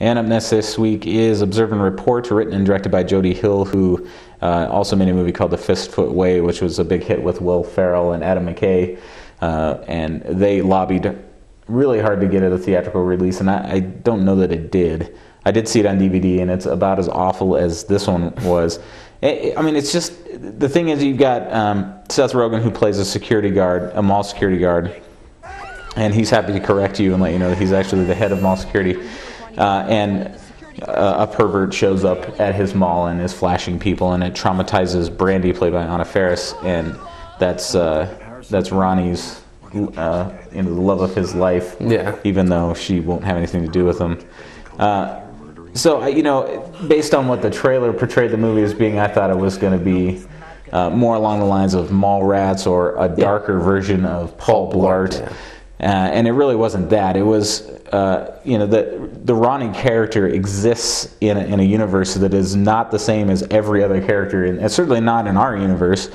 And up next this week is Observe and Report, written and directed by Jody Hill, who also made a movie called The Fistfoot Way, which was a big hit with Will Ferrell and Adam McKay. And they lobbied really hard to get it a theatrical release, and I don't know that it did. I did see it on DVD, and it's about as awful as this one was. I mean, it's just, the thing is, you've got Seth Rogen, who plays a security guard, a mall security guard, and he's happy to correct you and let you know that he's actually the head of mall security. And a pervert shows up at his mall and is flashing people, and it traumatizes Brandy, played by Anna Faris, and that's Ronnie's the love of his life. Yeah. Even though she won't have anything to do with him. So, based on what the trailer portrayed the movie as being, I thought it was going to be more along the lines of Mallrats or a darker version of Paul Blart. Yeah. And it really wasn't that. It was, the Ronnie character exists in a universe that is not the same as every other character, and certainly not in our universe.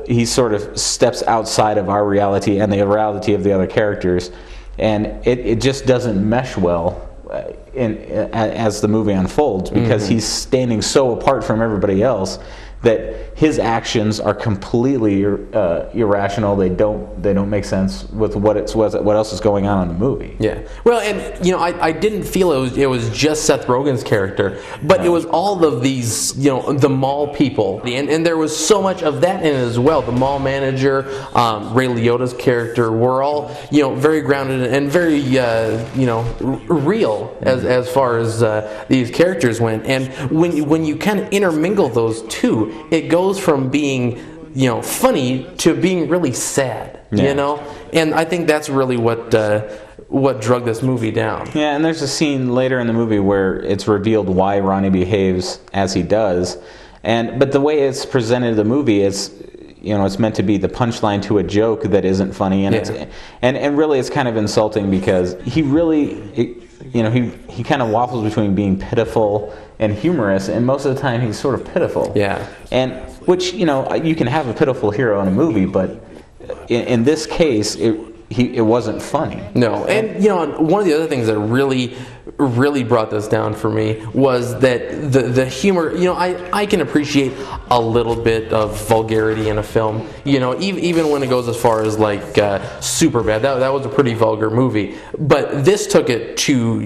He sort of steps outside of our reality and the reality of the other characters, and it just doesn't mesh well as the movie unfolds, because he's standing so apart from everybody else that his actions are completely irrational. They don't make sense with what else is going on in the movie. Yeah. Well, and I didn't feel it was just Seth Rogen's character, but it was all of these, the mall people, and there was so much of that in it as well. The mall manager, Ray Liotta's character, were all very grounded and very real as far as these characters went. And when you kind of intermingle those two, it goes from being funny to being really sad. And I think that's really what drug this movie down. Yeah, and there's a scene later in the movie where it's revealed why Ronnie behaves as he does, but the way it's presented in the movie is, it's meant to be the punchline to a joke that isn't funny, and and really it's kind of insulting, because he really he kind of waffles between being pitiful and humorous, and most of the time he's sort of pitiful. Yeah. And which you can have a pitiful hero in a movie, but in this case it wasn't funny. No, and one of the other things that really brought this down for me was that the humor. I can appreciate a little bit of vulgarity in a film. Even when it goes as far as like Superbad, that was a pretty vulgar movie. But this took it to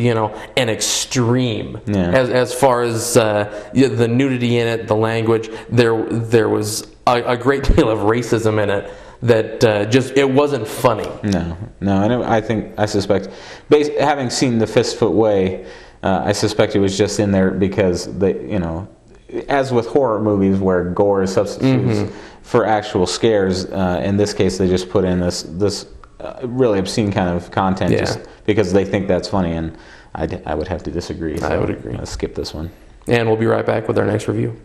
an extreme. Yeah. As far as the nudity in it, the language, there was a great deal of racism in it. That it wasn't funny. No, and I suspect, having seen The Fistfoot Way, I suspect it was just in there because as with horror movies where gore is substitutes for actual scares, in this case they just put in this really obscene kind of content just because they think that's funny, and I would have to disagree. So I would agree. Let's skip this one. And we'll be right back with our next review.